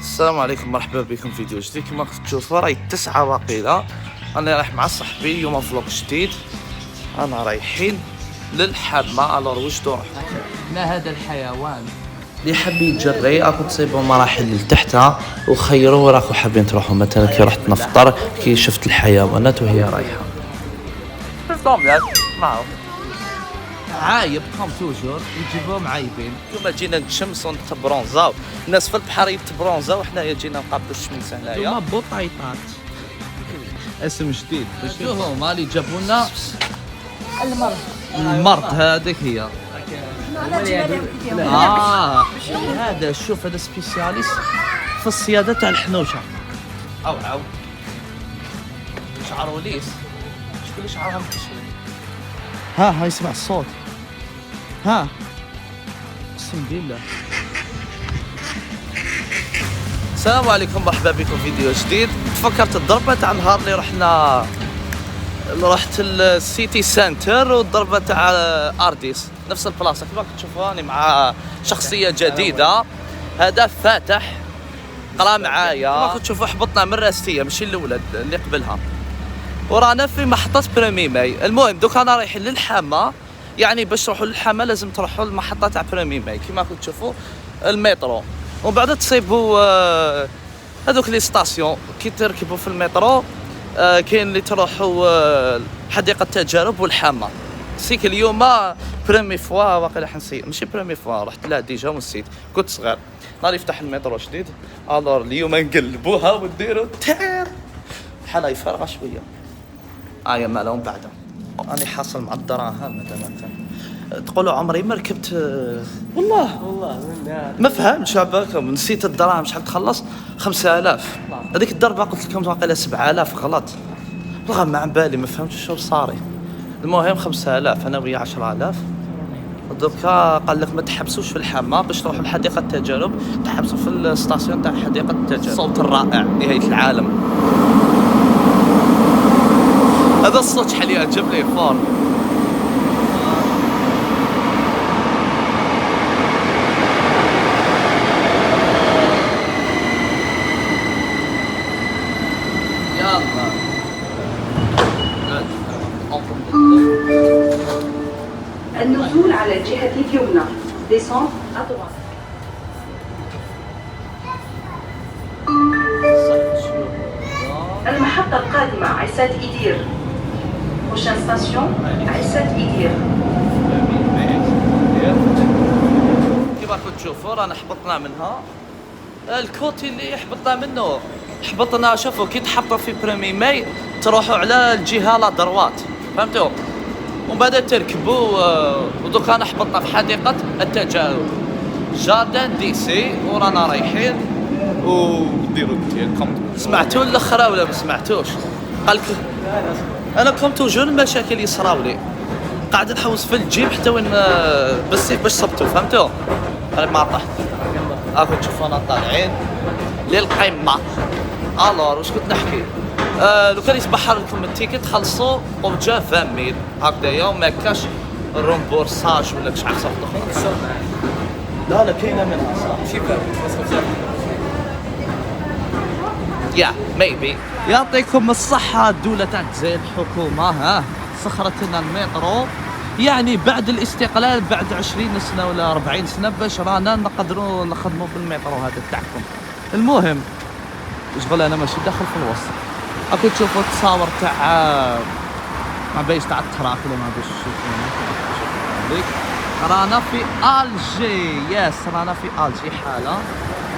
السلام عليكم، مرحبا بكم في فيديو جديد. كما كنتوا تشوفوا راهي 9 واقيلا. انا رايح مع صاحبي اليوم فلوق جديد. انا رايحين للحمى. الور واش نروح؟ ما هذا الحيوان اللي حاب يجري راكم تصيبوا مراحل لتحتها وخيروا راكم حابين تروحوا. مثلا كي رحت نفطر كي شفت الحيوانات وهي رايحه معروف عايب كوم توجور يجيبوهم عايبين. اليوم جينا نتشمسوا ونتبرونزاو. الناس في البحر يتبرونزاو وحنايا جينا نقابلوا الشمس هنايا. هما بوطيطات اسم جديد. شو هما اللي جابوا لنا المرض هذيك هي. هذا شوف هذا سبيسياليست في الصياده تاع الحنوشه. او شعر وليس شكون شعرها مكشف. ها يسمع الصوت. ها بسم الله. السلام عليكم، مرحبا بكم في فيديو جديد. تفكرت الضربه تاع النهار اللي رحت السيتي سنتر والضربه تاع ارديس نفس البلاصه. كما تشوفوا راني مع شخصيه جديده. هذا فاتح قرا معايا. كما تشوفوا حبطنا من راستيه ماشي الاولى اللي قبلها، ورانا في محطه بريمي ماي. المهم دوك انا رايحين للحمى. يعني باش تروحوا للحمى لازم تروحوا للمحطه تاع بريمي ماي كما تشوفوا المترو، ومن بعد تصيبوا هذوك لي ستاسيون. كي تركبوا في المترو كاين اللي تروحوا حديقه التجارب والحمى. سيك اليوم بريمي فوا واقيلا حنسيت، ماشي بريمي فوا رحت لها ديجا ونسيت كنت صغير. نهار يفتح المترو جديد الور اليوم نقلبوها ونديروا تير بحال يفرغ شويه. يا مالهم بعدا راني حاصل مع الدراهم. مثلا تقولوا عمري ما ركبت. والله ما فهمتش عباكم، نسيت الدراهم شحال تخلص. 5000 هذيك الضربه قلت لكم واقيلا 7000 غلط. والله ما عن بالي ما فهمتش شو صاري. المهم 5000 انا ويا 10000. دوكا قال لك ما تحبسوش في الحمى باش تروحوا لحديقه التجارب، تحبسوا في الستاسيون تاع حديقه التجارب. الصوت الرائع نهايه العالم. هذا الصوت شحال يعجبني فور. يلا النزول على الجهة اليمنى. descente à droite. المحطة القادمة عسات إدير. prochaine station عسات إدير. كيما تشوفوا رانا حبطنا منها. الكوتي اللي حبطنا منه حبطنا. شوفوا كي تحطوا في بريمي ماي تروحوا على الجهه لا دروات، فهمتوا؟ ومن بعد تركبوا ودوك انا حبطنا في حديقه التجارب جاردن دي سي. ورانا رايحين وديروا ديالكم. سمعتوا الاخرى ولا ما سمعتوش؟ قالك انا كوم توجور المشاكل يصراو لي قاعد نحوس في الجيب حتى وين بالسيف باش صبتوا، فهمتوا؟ قال ما طحت. راكم تشوفونا طالعين للقمه. الور واش كنت نحكي؟ لو كان يتبحر لكم التيكت خلصوا وجا 20 ميل هكذايا وما كاش الرومبورساج ولا كش عارف صافي. لا كاينه منها صح شي يا ميبي. يعطيكم الصحة الدولة تاع الجزائر الحكومة سخرت لنا المترو. يعني بعد الاستقلال بعد 20 سنة ولا 40 سنة باش رانا نقدروا نخدموا بالمترو هذا تاعكم. المهم شغل انا ماشي داخل في الوسط. راكم تشوفوا التصاور تاع ما بايش تاع التراك ولا ما بايش تشوفوا. رانا في الجي. ياس رانا في الجي حالة.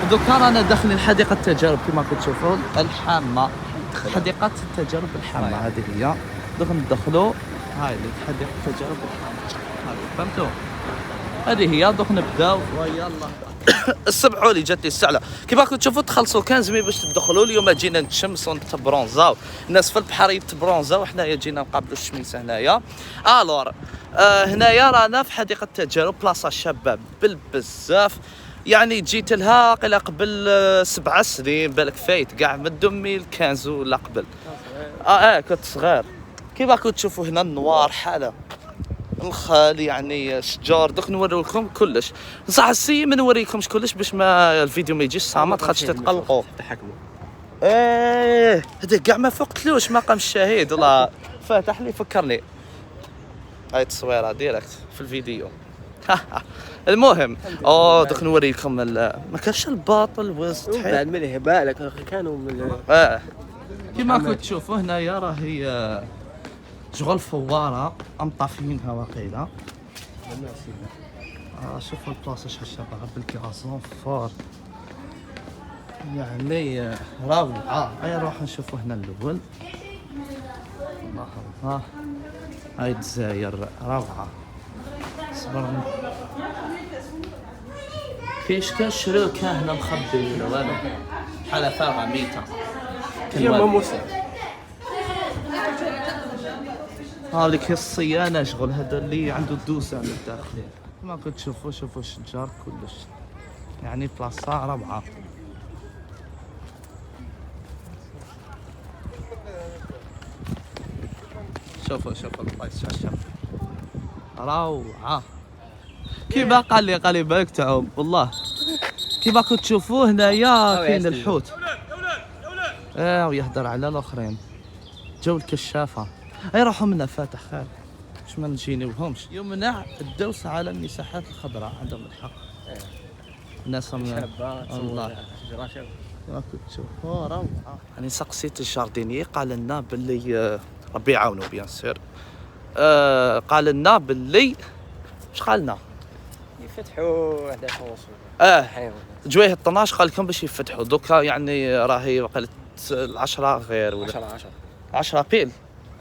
دوكا رانا داخلين حديقة التجارب كما تشوفوا الحمى. حديقة التجارب الحمى هذه هي. دوك ندخلوا هاي اللي حديقة التجارب الحمى فهمتوا؟ هذه هي. دوك نبداو ويلا. السبعوا لي جات لي السعله. كيما راكم تشوفوا تخلصوا 15 ميل باش تدخلوا. اليوم جينا نتشمسوا ونتبرونزاو. الناس في البحر يتبرونزاو وحنايا جينا نقابلوا الشمس هنايا. الور هنايا رانا في حديقه التجارب بلاصه شابه بالبزاف. يعني جيت لها قبل 7 سنين بالك فايت كاع من 2015 ولا قبل. كنت صغير. كيما راكم تشوفوا هنا النوار حاله الخال يعني شجار دوك نوريو لكم كلش. بصح السي ما نوريكمش كلش باش ما الفيديو ما يجيش صامت خاطش تتقلقوا. تحكموا. ايه هذاك كاع ما فقتلوش مقام الشهيد والله فاتح لي فكرني. هاي التصويره ديريكت في الفيديو. المهم دوك نوري لكم ما كانش الباطل وسط بعد من بالك كانوا من كيما كنت تشوفوا هنايا راهي شغل فواره امطافينها واقيلا. شوفوا البلاصه شحال شابه بالكراسون فور يعني روعه. هيا نروح نشوفوا هنا الاول. الله الله هاي الجزائر روعه. صبرنا كيش كشروكه هنا مخبي ولا والو بحال فارغه ميته يما موسى. هذيك الصيانه شغل هذا اللي عنده الدوسه من الداخل. كما كنت تشوفوا شوفوا الشجار كلش يعني بلاصه روعه. شوفوا البلايص شاشه روعه. كيما قال لي بالك تعوم والله. كيما كنت تشوفوا هنايا كاين الحوت ويهدر على الاخرين جو الكشافه. اي راحوا منا فاتح خير باش ما نجينيوهمش. يمنع الدوس على المساحات الخضراء عندهم الحق. الناس والله كما كنت تشوفوا روعه. يعني سقسيت الجارديني قال لنا باللي ربي يعاونو بيان سير. قال لنا باللي واش قال لنا يفتحوا 11 ونص. جويه 12 قال لكم باش يفتحوا دوكا يعني راهي وقيله 10 غير ولا 10 بيل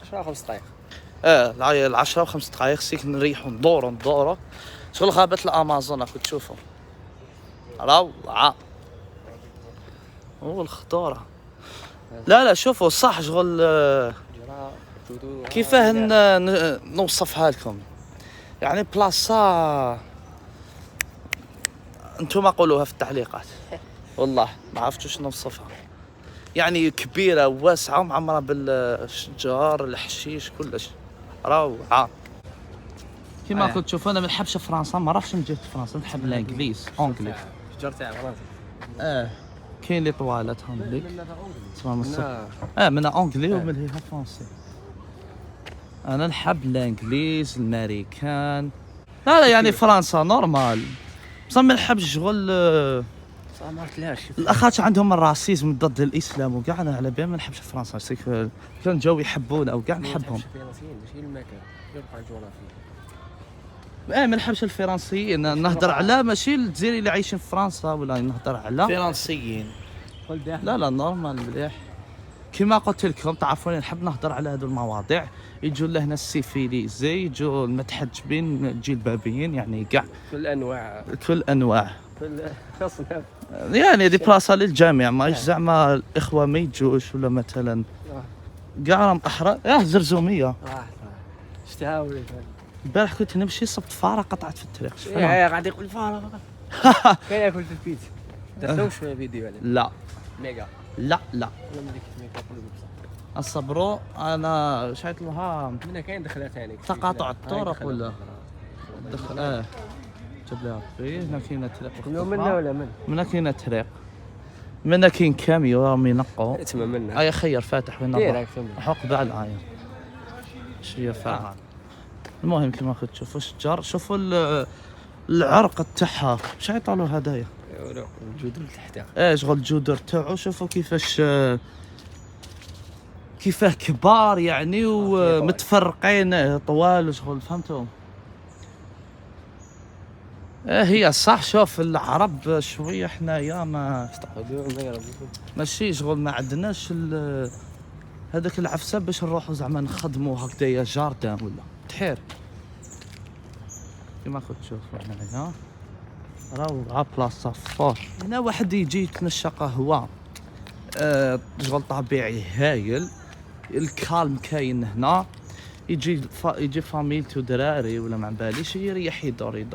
10 5 دقائق. 10 و5 دقائق سيك نريحوا ندوروا شغل غابه الامازون كنت تشوفوا روعه. والخضره لا شوفوا صح شغل كيفاه نوصفها لكم يعني بلاصه انتم قولوها في التعليقات. والله ما عرفتش واش نوصفها يعني كبيره وواسعه ومعمره بالشجار الحشيش كلش روعه. كيما كنت تشوفوا انا ما نحبش فرنسا ما راحش من جهه فرنسا نحب الانجليز اونجلي. الشجر تاع فرنسا كاين لي طوالات هامليك منها اونجلي ومنها فرنسي. انا نحب الانجليز الامريكان لا يعني فرنسا نورمال بصح ما نحبش شغل ما عرفتلهاش الاخوات عندهم الراسيزم ضد الاسلام وكاع. انا على بالي ما نحبش فرنسا سيك كان جو يحبونا وكاع نحبهم. ماشي المكان يبقى الجغرافيا. ما نحبش الفرنسيين نهضر على ماشي الجزائريين اللي عايشين في فرنسا ولا نهضر على فرنسيين. لا نورمال مليح. كما قلت لكم تعرفوني نحب نهضر على هذو المواضيع. يجوا لهنا السيفيليزي يجوا المتحجبين الجلبابيين يعني كاع كل انواع كل اصناف يعني دي بلاصه للجميع ماهيش زعما الاخوه ما يجوش ولا مثلا كاع راهم احرار زرزوميه. اشتها ولا البارح كنت نمشي صبت فاره قطعت في الطريق. قاعد يقول فاره كاين ياكل في البيت. درتوش فيديو عليه لا ميجا لا ولا ملي كنت ميجا قلوب بصح الصبرو انا شايط لها هنا كاين دخله ثاني تقاطع الطرق ولا دخل جاب لها فيه. هنا كاينه طريق منا ولا من منا كاينه طريق منا كاين كاميو راهم ينقوا تما منا خير فاتح وين ديريكت حق بعد شويه فاعل. المهم كما كنت تشوفوا الشجر شوفوا العرق تاعها واش يطالوا هدايا الجذور تحتها شغل الجذور تاعو شوفوا كيفاش كيفاه كبار يعني ومتفرقين طوال شغل فهمتوا. هي صح شوف العرب شويه حنايا ما ماشي شغل ما عندناش هذاك العفسه باش نروحوا زعما نخدموا هكذايا جاردان ولا تحير. كما كنت تشوفوا هنايا روعه بلاصه فور. هنا واحد يجي يتنشى قهوه شغل طبيعي هايل. الكالم كاين هنا يجي فاميلتو دراري ولا ما باليش يريح يدور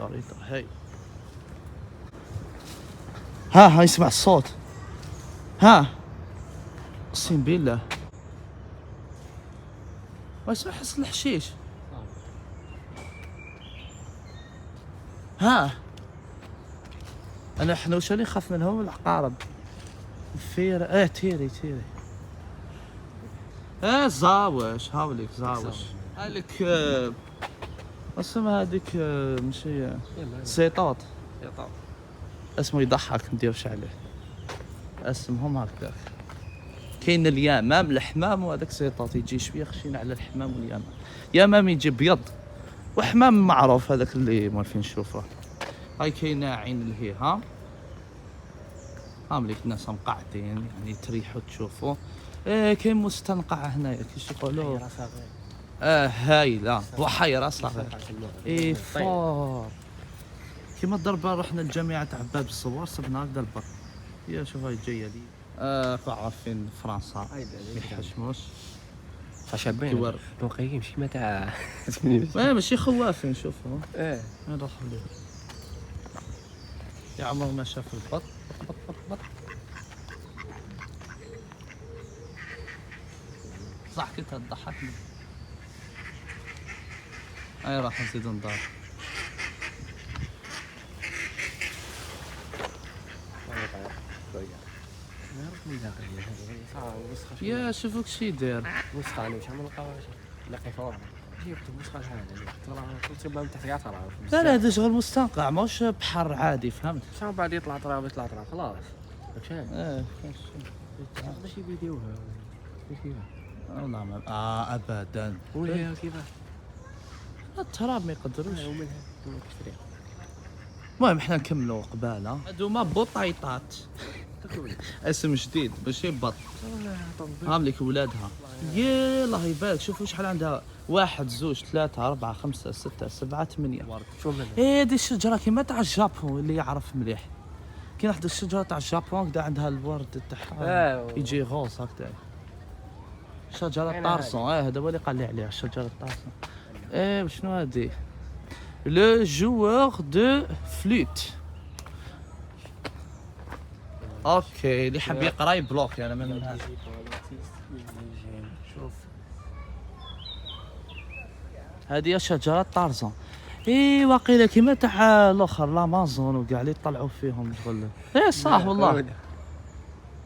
هاي. ها يسمع الصوت اقسم بالله واسمع حس الحشيش ها انا حنوشه اللي خاف منهم العقارب الفيرة تيري زاوش هاوليك زاوش هالك اسمها هذيك مش هي سيطاط اسمه يضحك نديرش عليه اسمهم هكذاك. كاين اليمام الحمام وهذاك سيطاط يجي شويه خشين على الحمام واليمام. يمام يجي بيض وحمام معروف هذاك اللي مالفين نشوفه. هاي كاينه عين الهيها هامليك الناس مقعدين يعني تريحوا تشوفوا. كاين مستنقع هنايا كيش يقولوا هايله بحيره صغير فار كيما الضربه رحنا لجامعه عباد الصوار صبنا هكذا البر. يا شوف هاي جايه لي عارفين فرنسا يحشموش شابين نقيم شي تاع ماشي خوافين شوفوا هذا خليه يا عمر ما شاف البط بط صح كنت تضحكني. اي راح نزيد نضار يا شوفوك شي داير وسخه انا شحال من لقاوها نلقي فوق جبت وسخه شحال ترى تبان تحت كاع ترى لا هذا شغل مستنقع ماهوش بحر عادي فهمت. شحال بعد يطلع تراب خلاص داك باش يبيديوها كيفاه والله ما ابدا ولا كيفاه التراب ما يقدروش. ومنها كشري المهم احنا نكملوا قباله. هذوما بطيطات اسم جديد ماشي بط هامليك ولادها. يا الله يبارك شوفوا شحال عندها 1 2 3 4 5 6 7 8 شوف منها هذه الشجره كيما تاع الجابون اللي يعرف مليح. كاين واحد الشجره تاع الجابون كدا عندها الورد تاعها يجي غوص هكذا شجره طارسون. هذا هو اللي قال لي عليها شجره طارسون. وشنو هذه لو جوور دو فلوت. اوكي اللي حاب يقرا يبلوك انا من هذا. شوف هذه شجره طارزون واقيلا كيما تاع الاخر لامازون وكاع اللي طلعوا فيهم شغل صح والله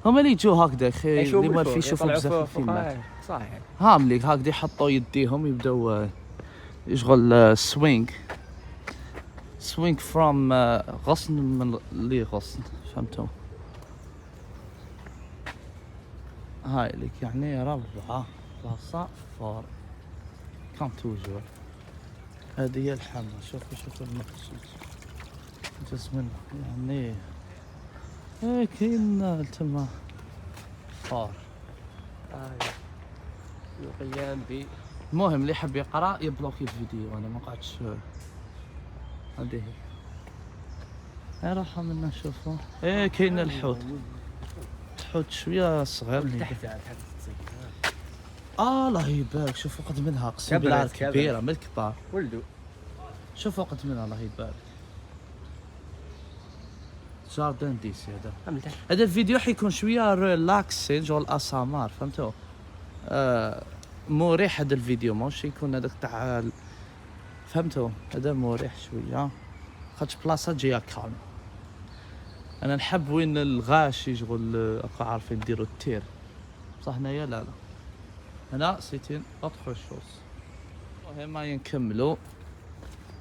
هما اللي يجوا هكذا اللي ما في يشوفوا بزاف الفيلمات صحيح هامليك هكذا يحطوا يديهم يبداو يشغل سوينغ فروم غصن من اللي غصن فهمتوا. هاي لك يعني 4 بلاصة 4 كم توجور. هذه هي الحمى شوفوا المقصود جسم يعني كاين تما 4 القيام ب. المهم اللي يحب يقرا يبلوكي الفيديو انا ما قعدتش. هذه هي راح منا نشوفوا كاين الحوت شويه صغير تحت الله يبارك شوفوا قد منها قسم بالله كبيره من الكبار ولدوا شوفوا قد منها الله يبارك. جاردن ديسي هذا الفيديو حيكون شويه ريلاكسين جو الاسامار فهمتوا. مريح هذا الفيديو ماهوش يكون هذاك تاع فهمتوا. هذا مريح شويه خاطش بلاصه جايه كالم. انا نحب وين الغاشي شغل عارفين نديروا التير بصح هنايا لا هنا سيتين اوتر شوز. المهم نكملوا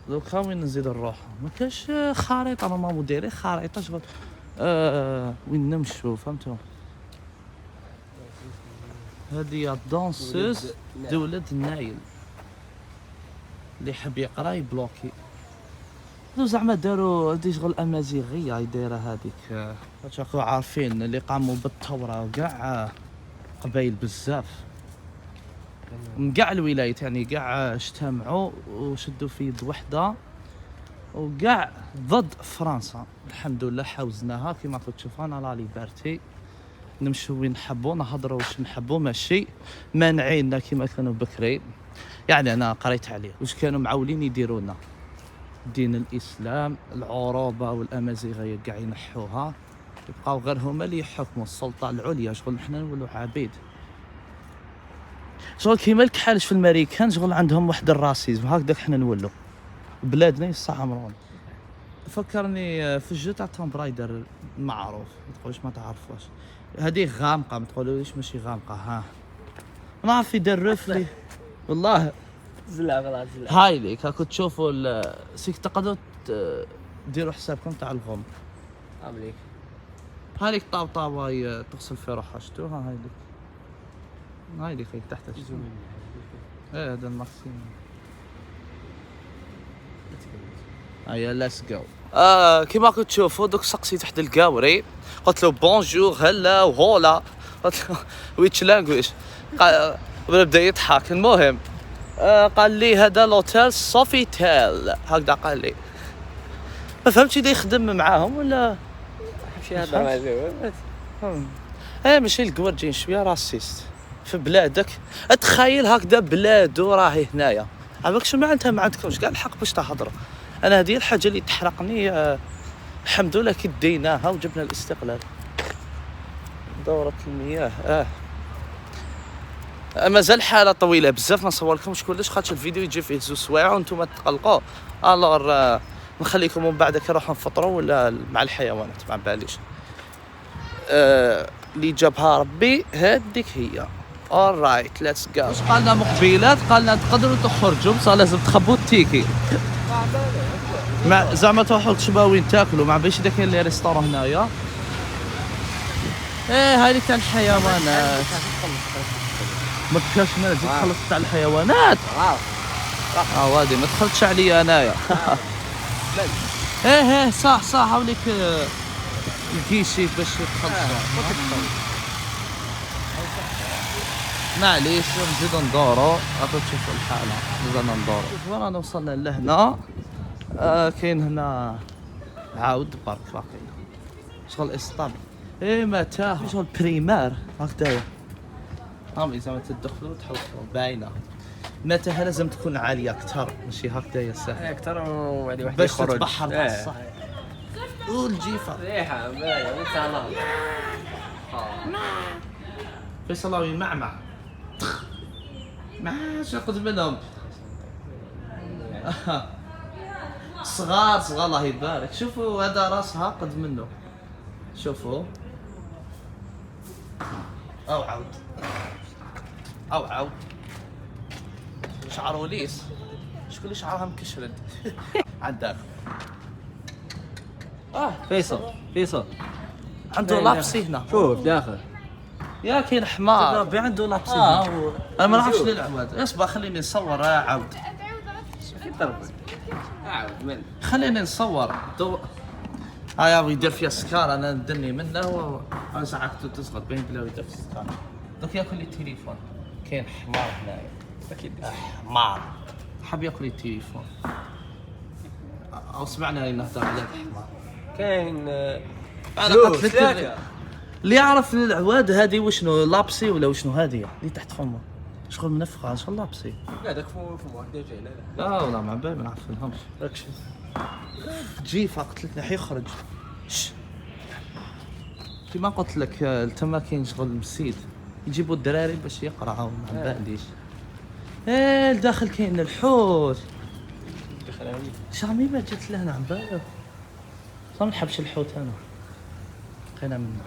دوكا وين نزيد نروح ما كاش خريطه نورمالمون دايرين خريطه شغل وين نمشوا فهمتوا. هذه الدونسوز دولة النايل اللي يحب يقرا يبلوكي. زعما داروا هذه شغل امازيغيه دايره هذيك راكو عارفين اللي قاموا بالثوره وكاع قبايل بزاف من كاع الولايات يعني كاع اجتمعوا وشدوا في يد وحده وكاع ضد فرنسا. الحمد لله حوزناها كما راكم تشوفوا انا لا ليبرتي نمشوا وين نحبوا نهضروا واش نحبوا ماشي مانعيننا كما كانوا بكري. يعني انا قريت عليه واش كانوا معولين يديروا لنا دين الاسلام العروبه والامازيغيه كاع ينحوها يبقاو غير هما اللي يحكموا السلطه العليا شغل حنا نولوا عبيد شغل كيما الكحالش في الامريكان شغل عندهم واحد الراسيزم هكذاك حنا نولوا بلادنا يستعمرون. فكرني في الجو تاع توم برايدر معروف، ما تقولش ما تعرفوش. هذه غامقه، ما تقولوليش ماشي غامقه. ها ما نعرف يدرف لي والله. زلع غلط زلع. هاي ليك هاكو تشوفوا سيك تقدروا ديروا حسابكم تاع الغم. عامليك هاي ليك طابطابه تغسل في روحها. شفتوها؟ هاي ليك، هاي ليك تحت. ايه هذا الماكسيموم. هيا ليتس جو. كيما راكم تشوفوا دوك سقسي تحت القاوري، قلت له بونجور هلا وهولا، قلت له ويتش لانجويج، بدا يضحك. المهم قال لي هذا لوتيل سوفيتيل، هكذا قال لي. ما فهمتش اذا يخدم معاهم ولا شي هذا ما ايه. ماشي الكوارجين شويه راسيست في بلادك. اتخيل هكذا بلادو راهي هنايا، عباك شو معناتها ما عندكمش كاع الحق باش تهضروا. انا هذه الحاجه اللي تحرقني. الحمد لله كي ديناها وجبنا الاستقلال. دورة المياه مازال حاله طويله بزاف، ما نصور لكمش كلش خاطر الفيديو يجي فيه 2 سوايع وانتم تقلقوا. الور نخليكم من بعد كي نروحوا نفطروا ولا مع الحيوانات، ما باليش. اللي جابها ربي هذيك هي. alright let's go. واش قالنا مقبلات؟ قالنا تقدروا تخرجوا بصح لازم تخبوا التيكي. زعما تروحوا تشباو وين تاكلوا، ما باش اذا كاين لي ريستورون هنايا. ايه هاي اللي تاع الحيوانات. ما تكاش انا زيد خلصت تاع الحيوانات. وادي ما دخلتش عليا انايا. ايه صح هاوليك الكيشي باش تخلصوا. معليش نزيدو ندورو، راكم تشوفوا الحالة. نزيدو ندورو. شوف رانا وصلنا لهنا. كاين هنا عاود برك باقي شغل اسطبل. ايه متاهه شغل بريمار هكذايا. هاهم زعما تدخلوا وتحوسوا باينه. متاهه لازم تكون عاليه اكثر، ماشي هكذايا ساهل اكثر وبعد واحد باش يخرج تتبحر تاع الصح. والجيفه ريحه باينه وتعالى فيصل الله يمعمع. ما شاقد منهم. صغار الله يبارك. شوفوا هذا راسها قد منه، شوفوا. او عاود شعره ليس. شكون اللي شعرها مكشرد؟ عندك فيصل عنده لابسي هنا. شوف داخل يا كاين حمار ربي عنده لابسي. انا ما نعرفش للعواد. اصبر خليني نصور. عاود كيف ضرب عاود من خليني نصور. يا بغي يدير فيها السكار، انا ندني منه انا ساعات تصغر بين بلا يدير في السكار. دوك ياكل لي التليفون. كاين حمار هنايا اكيد حمار حاب ياكل التليفون. او سمعنا نهضر على الحمار. كاين انا قلت لك اللي يعرف العواد هذه وشنو لابسي ولا وشنو هذه اللي تحت فمه شغل منفخه شغل لابسي. لا داك فمو هكذا جاي. لا والله ما بالي ما نعرفلهمش. راك شوف جيفه قلت لك حيخرج. كيما قلت لك تما كاين شغل مسيد يجيبوا الدراري باش يقرعوا ما باليش. ايه الداخل كاين الحوت. شامي ما جات لهنا عم بالك. ما نحبش الحوت انا. لقينا منه.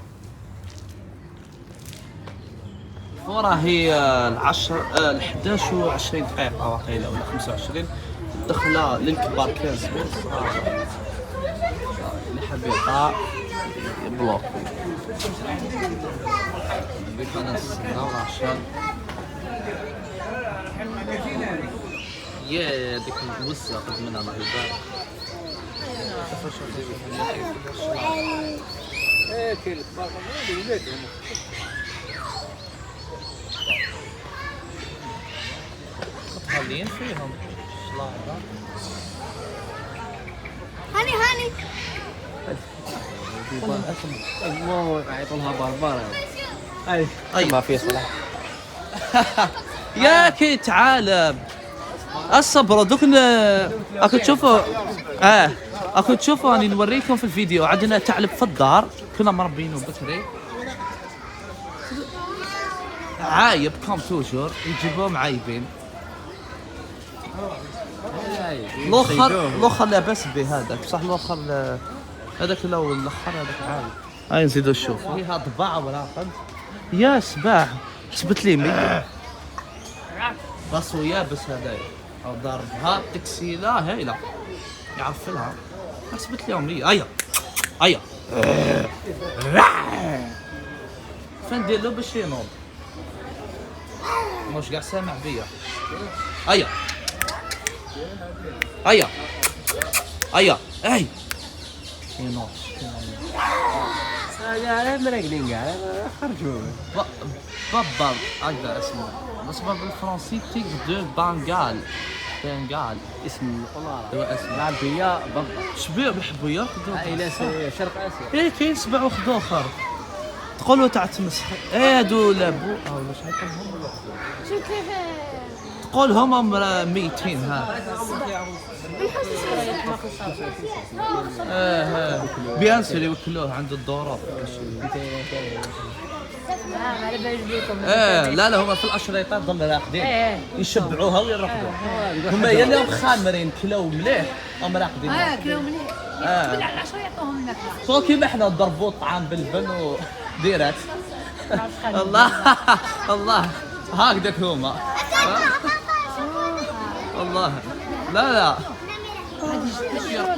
وراهي 11 و20 دقيقة واقيلا ولا 25. دخلة للكبار 15 متر. اللي حاب يقطع بلوك. بيك انا نستناو عشان يا ديك الوسة قد منها ما يبان. ايه كاين الكبار ولادهم متخلين فيهم. هاني مو يعيطولها بربره. اي ما في صلاح. يا كي تعال الصبر دوك اكو تشوفوا. اكو تشوفوا راني نوريكم في الفيديو. عندنا ثعلب في الدار كنا مربينه بكري عايب كوم توجور يجيبوه معايبين. الاخر لاباس به هذاك بصح الاخر هذاك لو الاخر هذاك عاود. هاي نزيدو نشوف فيها ضباع وراقد يا سباع ثبت لي 100 راسو يابس هذايا او ضربها تكسيله هايله يعرف لها حسبت لهم 100 ايا فين ندير له باش ينوض واش كاع سامع بيا ايا ينوض يا مرقلين كاع خرجوا بابا هكذا اسمه بالنسبه بالفرنسي تيك دو بنغال اسم هو اسمه العربية بابا شبيه بيحبوا ياخذوا إلى شرق آسيا. ايه كاين سبع واحد اخر تقولوا تاع تمسح ايه هادو لابو ولا شحال تقول هما ميتين ها بيان سور يوكلوه عند الظروف لا هما في الاشريطات ضل راقدين يشبعوها ويرقدوا هما هي اليوم خامرين كلاو مليح هم راقدين كلاو مليح بالعشرة يعطوهم نكهة صو كيما حنا نضربوا الطعام بالبن وديرات الله هكذاك هما والله لا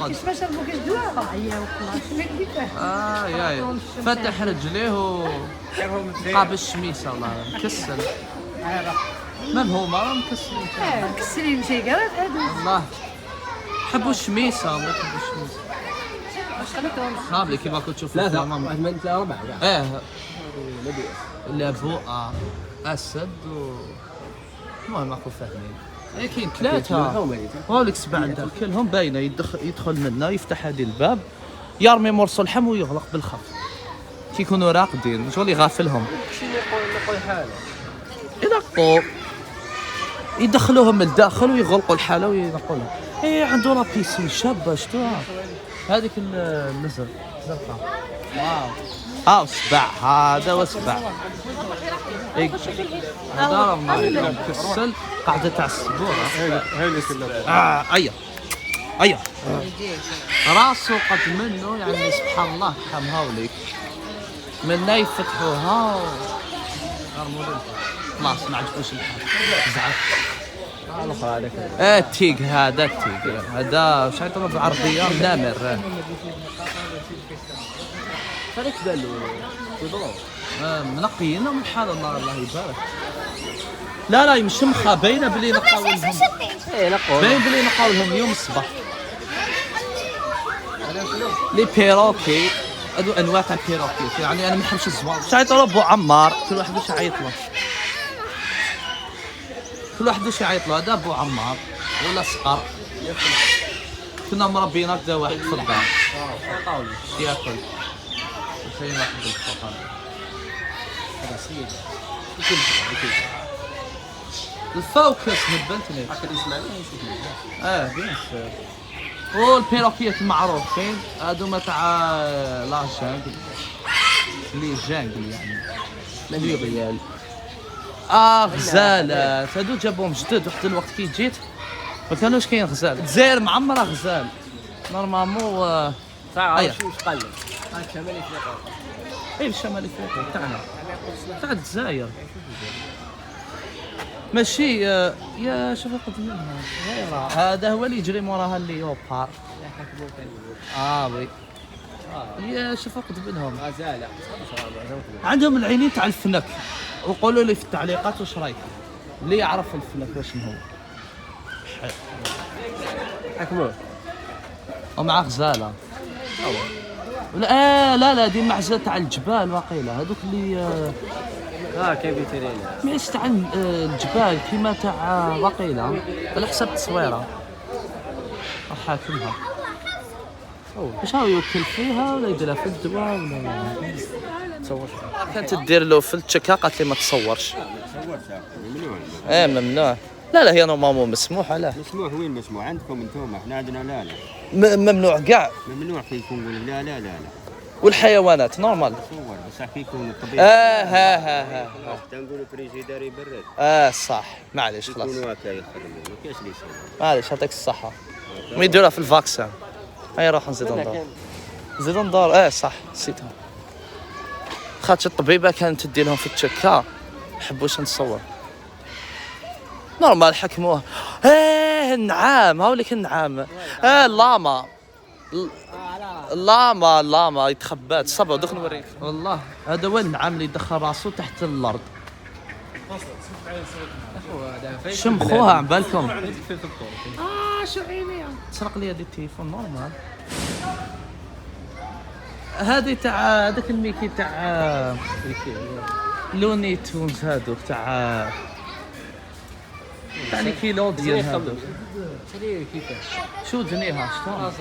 كيفاش شربوا كاش دواء عيا يا فتح رجليه وقاب الشميسه الله مكسل مام هما راه مكسلين مكسرين شي قالت هادو الله حبوا الشميسه ما يحبوا الشميسه واش خليتهم خابلي كيما كنت تشوف ثلاثة من ثلاثة أربعة كاع. لابو اسد المهم ماكو فاهمين كاين ثلاثة هاوليك سبع عندها كلهم باينة يدخل منا يفتح هذه الباب يرمي مرسل الحم ويغلق بالخف كي يكونوا راقدين شغل يغافلهم نقول حالة ينقوا يدخلوهم من الداخل ويغلقوا الحالة وينقولهم عنده لا بيسين شابة شتوها هذيك النزر زرقاء واو سبع هذا وسبع هذا راه مكسل قاعدة تاع السبوع هاي اللي كلها ايا راسو قد منه يعني سبحان الله كحم هاوليك منا يفتحوها خلاص ما عجبوش الحال الأخرى هذاك التيق هذا واش يعيطوا بالعربية نامر هذاك دالو يضرب منقيين من حال النار الله يبارك لا يمشمخه باينه بلي نقاو لهم باين بلي نقاو لهم يوم الصباح لي بيروكي هادو انواع تاع بيروكي يعني انا ما نحبش الزوار واش يعيطوا ابو عمار كل واحد واش يعيط له هذا ابو عمار ولا صقر كنا مربيين هكذا واحد في الدار ياكل كاين واحد بالفقر هذا سيد الفوكس نبنتني هكا يسمعني بيان سور والبيروكيات المعروفين هادوما تاع لا جانجل لي جانجل يعني لي ريال غزالات هادو جابوهم جدد واحد الوقت كي جيت ما كانوش كاين غزال الجزائر معمره غزال نورمالمون تاع واش قلب هاك شمالي افريقيا الشمال الافريقي تاعنا تاع الجزائر ماشي يا شوف قد منها هذا هو اللي يجري موراها الليوبار وي يا شوف قد منهم غزاله عندهم العينين تاع الفنك وقولوا لي في التعليقات واش رايك اللي يعرف الفنك واش هو حكموه ومع غزاله لا دي معزه تاع الجبال واقيلا هذوك اللي كيف يترين ماهيش تاع الجبال كيما تاع واقيلا على حسب التصويره حاكمها واش هو يوكل فيها ولا يديرها في الدواء ولا تصور كانت تدير له في التشكا قالت لي ما تصورش ممنوع ممنوع لا هي نورمالمون مسموحه لا مسموح وين مسموح عندكم انتم احنا عندنا لا ممنوع كاع ممنوع كي يكون لا والحيوانات نورمال. تصور بصح كي يكون الطبيب ها تنقولوا فريجيدار يبرد صح معليش خلاص يكونوا هكا يخدموا ما كاينش اللي يسوي. معليش يعطيك الصحة. ما يديروها في الفاكسان. هيا روح نزيدو ندور. نزيدو ندور صح نسيتها. خاطش الطبيبة كانت تدي لهم في التشكا حبوش نتصور. نورمال حكموه. النعام هاوليك النعام. اللاما اللاما يتخبات صبر دوك نوريك. والله هذا هو النعام اللي يدخل راسو تحت الارض. شمخوها عن بالكم. شو عيني سرق لي هذه التليفون نورمال. هذه تاع هذاك الميكي تاع لوني تونز هذوك تاع نيكيلوديان هذوك. شو دنيها شلون؟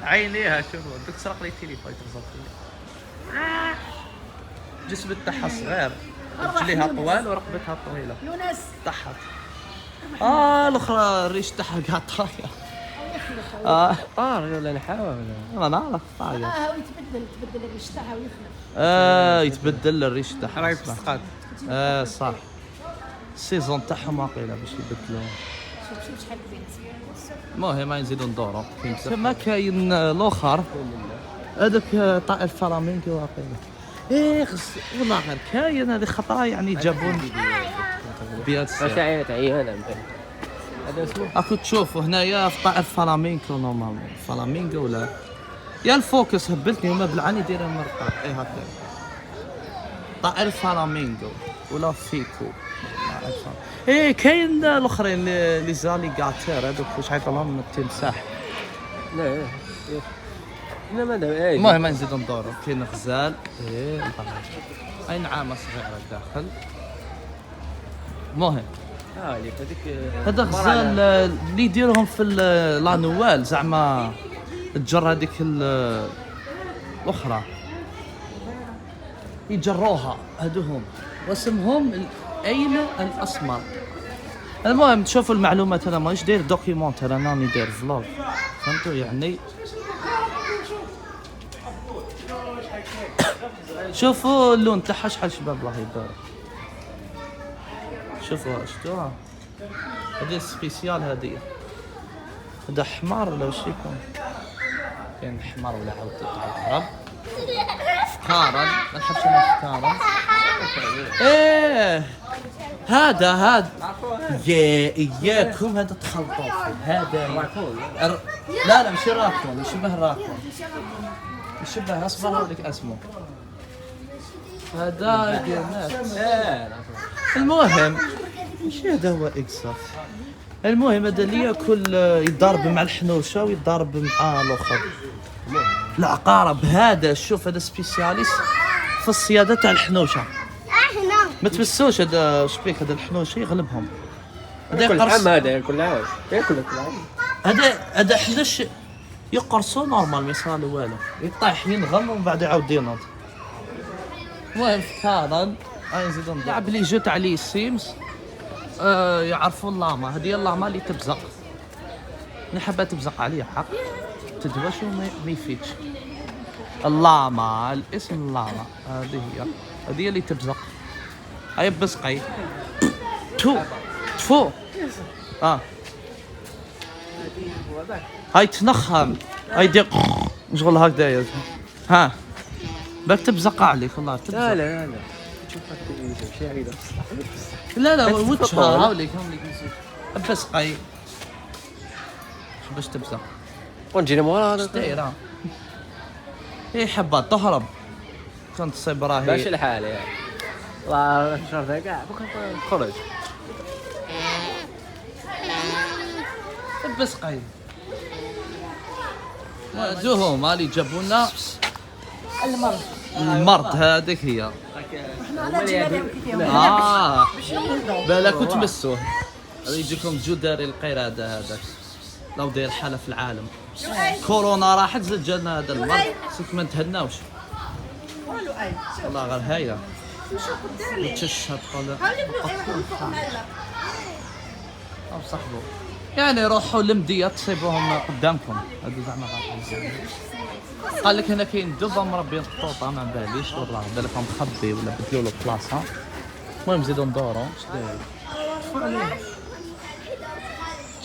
عينيها شوفوا دوك سرق لي التليفون ترزق لي. جسم تاعها صغير رجليها طوال ورقبتها طويله. يونس طحت. الاخرى الريش تاعها قاعد طاير. طار ولا نحاوه ولا ما نعرف طاير. هو يتبدل الريش تاعها ويخلف. يتبدل الريش تاعها. راهي تسقط. صح. السيزون تاعهم واقيلا باش يبدلوه. شوف شحال بين. المهم ما نزيدو ندورو. كما كاين الاخر هذاك طائر فلامينغو واقيلا. والله غير كاين هذه خطره يعني جابون بيات واش عيانه هذا اسمه اكو تشوفوا هنايا في طائر فلامينغو نورمالمون فلامينغو ولا يا الفوكس هبلتني وما بالعاني دايره مرقه هكا طائر فلامينغو ولا فيكو كاين الاخرين لي زاليغاتور هذوك واش عيطوا لهم التمساح. لا لا ماذا المهم نزيدو ندورو كاين غزال اي نعامه صغيره داخل. المهم هذا غزال اللي يديرهم في لانوال زعما تجر هذيك الاخرى يجروها هذوهم واسمهم الايل الاسمر. المهم تشوفوا المعلومات انا مانيش داير دوكيومونتير انا راني داير فلوغ فهمتوا يعني. شوفوا اللون تاعها شحال شباب الله يبارك. شوفوا شفتوها هذه سبيسيال هذه. هذا حمار ولا واش يكون؟ كاين حمار ولا عاود العرب فكارا ما نحبش انا فكارا. هذا اياكم هذا تخلطوا فيه هذا لا ماشي راكون يشبه الراكون يشبه اصبر هذيك اسمه هذا ديالنات. المهم ماشي هذا هو اكزاكت. المهم هذا اللي ياكل يضارب مع الحنوشه ويضارب مع الاخر العقارب. هذا شوف هذا سبيسياليست في الصياده تاع الحنوشه. ما تمسوش هذا شبيك هذا الحنوشه يغلبهم. هذا يقرص هذا ياكل عاش ياكل هذا حنش يقرصو نورمال ما يصير له والو يطيح ينغم ومن بعد يعاود ينوض. المهم فعلا نزيدو نلعب لي جو تاع لي سيمز. يعرفوا اللاما هذه اللاما اللي تبزق. انا حابه تبزق عليها حق تدواش وما يفيدش. اللاما الاسم اللاما هذه اللي تبزق. هاي بزقي تفو هاي تنخم هاي دير شغل هكذا ها باك تبزق عليك والله تبزق. لا لا وجهها هاوليك بزقي باش تبزق ونجينا مورا هذا دايره حبات تهرب كنت تصيب راهي ماشي الحال يعني والله شرطه كاع خرج بزقي هادوهم اللي جابوا لنا المرض هذيك هي. بالك تمسوه يجيكم جدري القرادة هذاك لو داير حالة في العالم. كورونا راحت زاد جانا هذا المرض سيك ما نتهناوش والله غير هايله تشهد قال او صاحبه يعني روحوا لمديه تصيبوهم قدامكم هذو زعما غادي قال لك هنا كاين دبه مربيين قطوطه ما باليش والله هذا لك مخبي ولا بدلوا له بلاصه. المهم نزيدو ندورو.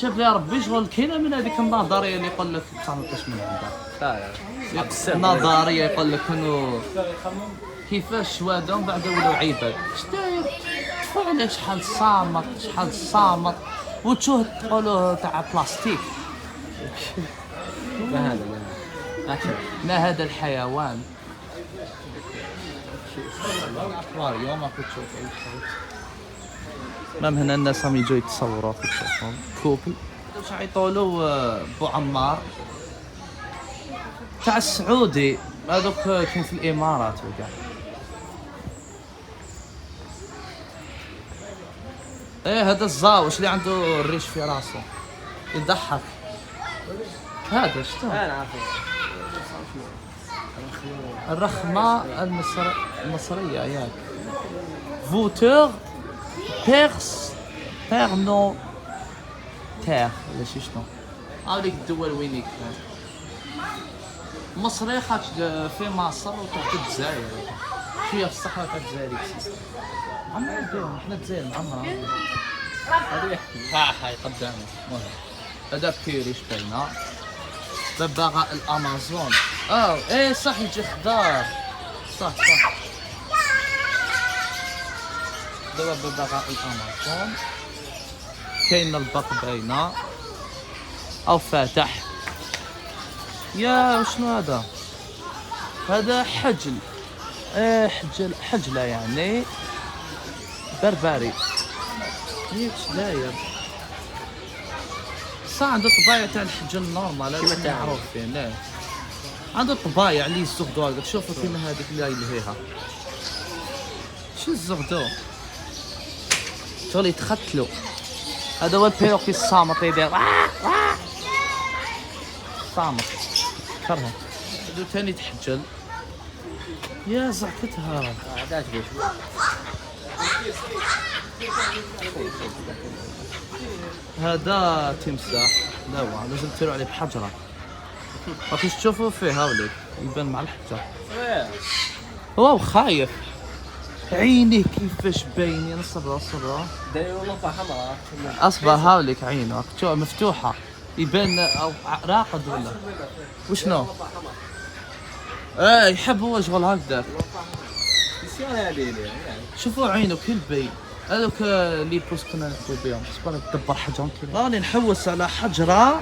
شوف يا ربي شغل كاينه من هذيك النظريه اللي يقول لك ما تعرفش من عندها. النظريه يقول لك كانوا كيفاش شوادهم بعد ولاو عباد. شتاير فعلا شحال صامت وتشوه تقولوه تاع بلاستيك. ما هذا الحيوان. اكواريوم راكو تشوفوا. المهم هنا الناس راهم يجوا يتصوروا في تشوفهم كوبل. واش يعيطولو بو عمار تاع السعودي هذوك كاين في الامارات وكاع. ايه هذا الزاوش اللي عنده الريش في راسه يضحك. هذا شتو؟ انا عارفه الرخمة المصرية ياك. فوتور بيرس بيرنو تير ولا شي شنو. هاوليك الدول وين يكون مصري خاطش في مصر وتحت الجزائر شوية في الصحراء تاع الجزائر عمرنا بهم حنا الجزائر عمرنا هذا يحكي هاي قدامي. المهم هذا كيريش باينة ببغاء الامازون. ايه صح يجي خضار صح دابا ببغاء الامازون. كاين البق باينة او فاتح. يا شنو هذا؟ هذا حجل. حجلة يعني بربري. ايش داير؟ صح عنده طبايع تاع الحجل نورمال هذا معروفين. لا عنده طبايع اللي يزغدوا هكذا. شوفوا كيما هذيك اللي يلهيها شو الزغدو شغل يتختلوا. هذا هو البيروكي الصامت يدير صامت كرهه. هذا ثاني تحجل. يا زعكتها هذا تمساح. لا لازم تسيروا عليه بحجره. راكي تشوفوا فيه هاوليك يبان مع الحجر. هو خايف عينيه كيفاش باينين. صبره دايروا لمبه حمراء اصبر هاوليك عينه مفتوحه يبان او راقد ولا وشنو. يحب هو شغل هكذاك. شوفوا عينه كل باين. هذوك اللي بوس كنا نحكي بهم. اصبر تدبر حجرهم كذا. راني نحوس على حجره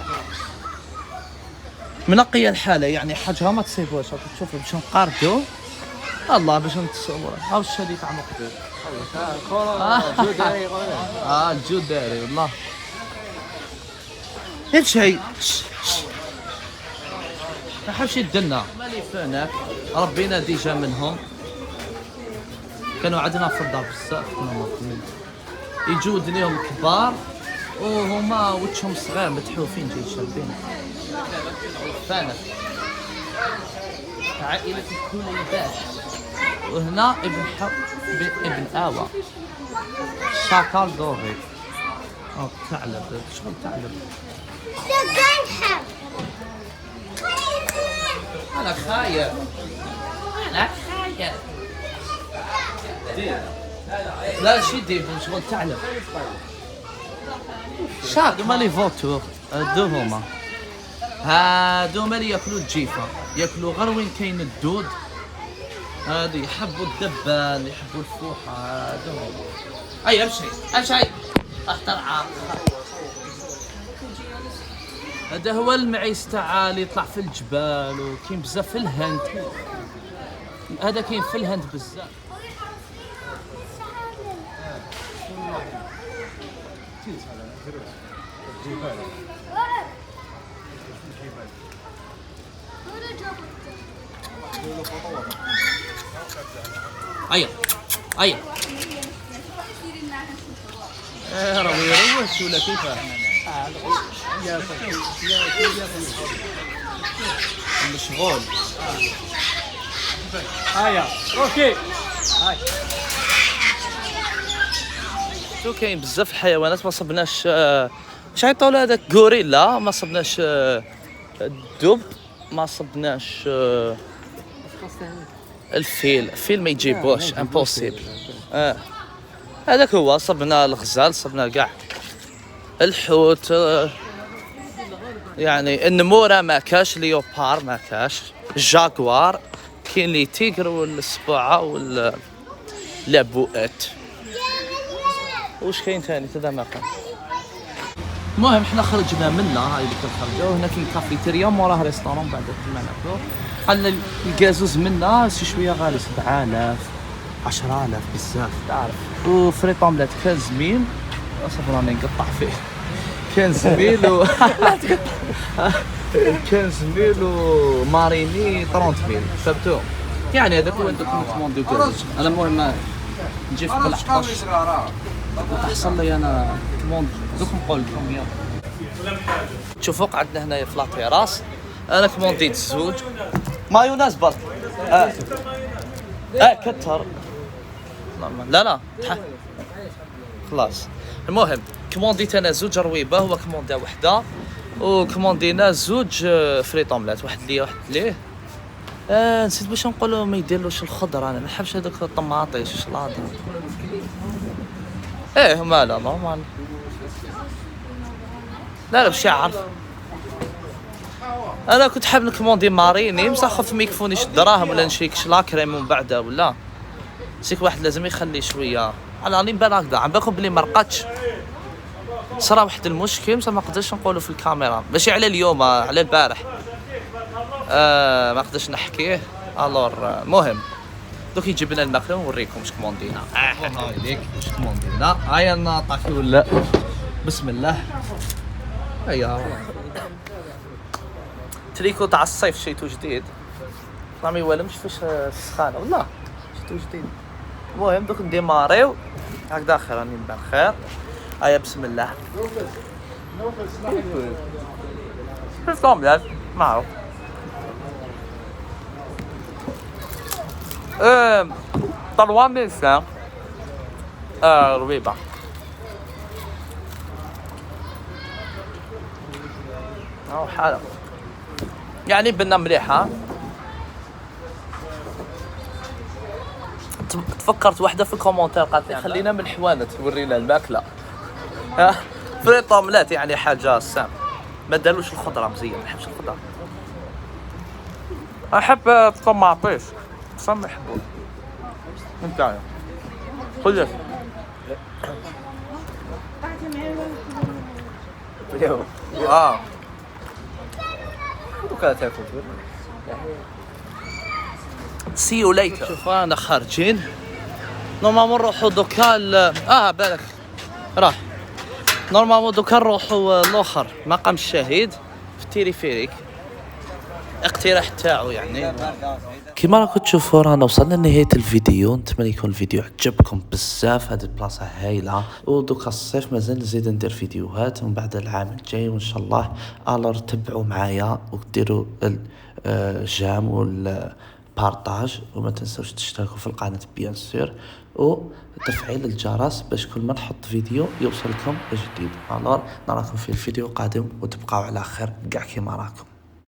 منقيه الحاله يعني حجره ما تصيبوش. تشوفوا باش نقاردو الله باش نتصور. هاو الشديد تاع مقبل الجود داري والله هيك شيء ما حبش يدنا. مالي فانك ربينا ديجا منهم كانوا عندنا في الدار بزاف. كنا مرضين يجوا دنيهم كبار وهما وجههم صغير متحوفين جاي شابين. فانك عائلة الكليبات. وهنا ابن آوى شاكال دوري. ثعلب شغل ثعلب. أنا خايف لا شي ديب شغل ثعلب. شاك مالي فوتور. هادو هما هادو مالي ياكلوا الجيفة ياكلوا غير وين كاين الدود. هادو يحبوا الدبان يحبوا الفوحة. هادو هما. أي امشي اخترع. هذا هو المعيز تاع اللي يطلع في الجبال وكاين بزاف في الهند. هذا كاين في الهند بزاف. ايا راه يروش ولا كيفاه؟ مشغول. هيا اوكي شو كاين بزاف الحيوانات ما صبناش. واش عيطولو هذاك غوريلا ما صبناش. الدب ما صبناش الفيل ما يجيبوش امبوسيبل. هذاك هو، صبنا الغزال، صبنا كاع الحوت، يعني النموره ما كاش، ليوبار ما كاش، الجاكوار كاين لي تيغر والسبوعه واللابوات. واش كاين ثاني هذا ما كان. المهم حنا خرجنا منا، هاي اللي كنخرجوا هنا كاين كافيتيريا موراها ريستورون بعد كما ناكلو. قالنا الكازوز منا شي شويه غالي 7000 10000 بزاف تعرف. وفري طاملات 15000 اصبر راني نقطع فيه 15000 و 15000 وماريني 30000 فهمتوا. يعني هذاك هو دوك نكومونديو كازوز. انا المهم نجي في قبل 11 وتحصل لي انا كوموند دوك نقول لكم يلا. تشوفوا قعدنا هنايا في لاطيراس، انا كومونديت زوج مايونيز برك. كتر لا خلاص. المهم كومونديت انا زوج رويبه، هو كوموندا وحده، وكوموندينا زوج فري طوملات، واحد ليا واحد ليه. نسيت باش نقولوا ما يديرلوش الخضره، انا ما نحبش هذوك الطماطيش شلاضه. مالا نورمال. لا باش يعرف. انا كنت حاب نكوموندي ماريني بصح خفت ما يكفونيش الدراهم ولا نشيكش لا كريم من بعدها ولا سيك واحد لازم يخلي شويه. على راني نبان هكذا عم باكل بلي مرقتش. صرا واحد المشكل بصح ما نقدرش نقولوا في الكاميرا، ماشي على اليوم على البارح. ما نقدرش نحكيه. الور المهم دوك يجيب لنا الماكله ونوريكم واش كوموندينا. هاي ليك واش كوموندينا. هيا نعطاك ولا بسم الله. هيا تريكو تاع الصيف شيتو جديد، راه ما يوالمش فاش السخانه والله شيتو جديد. المهم دوك نديماريو هكذا خير، راني نبان خير. هيا بسم الله. طوملات معروف. طلوان ميسان ربيبه. أو حالة يعني بنا مليحة. تفكرت واحدة في الكومنتار قالت لي خلينا من الحوانت تورينا الماكلة. فري طوملات يعني حاجة سام، ما دالوش الخضرة مزيان، ما نحبش الخضرة، أحب الطماطيش بصح ما يحبوش. نتاعي خذ دوكا تاكل. سي يو ليتر. شوف انا خارجين نورمالمون نروحو دوكا بالك راح نورمالمون دوكا نروحو الاخر مقام الشهيد في التيريفيريك، اقتراح تاعو يعني. كيما راكم تشوفوا رانا وصلنا لنهايه الفيديو. نتمنى يكون الفيديو عجبكم بزاف. هذه البلاصه هايله، ودوكا الصيف مازال نزيد ندير فيديوهات من بعد العام الجاي وان شاء الله. الور تبعوا معايا وديروا الجام والبارطاج، وما تنسوش تشتركوا في القناه بيان سور وتفعيل الجرس باش كل ما نحط فيديو يوصلكم جديد. الور نراكم في الفيديو القادم وتبقاو على خير كاع كيما راكم.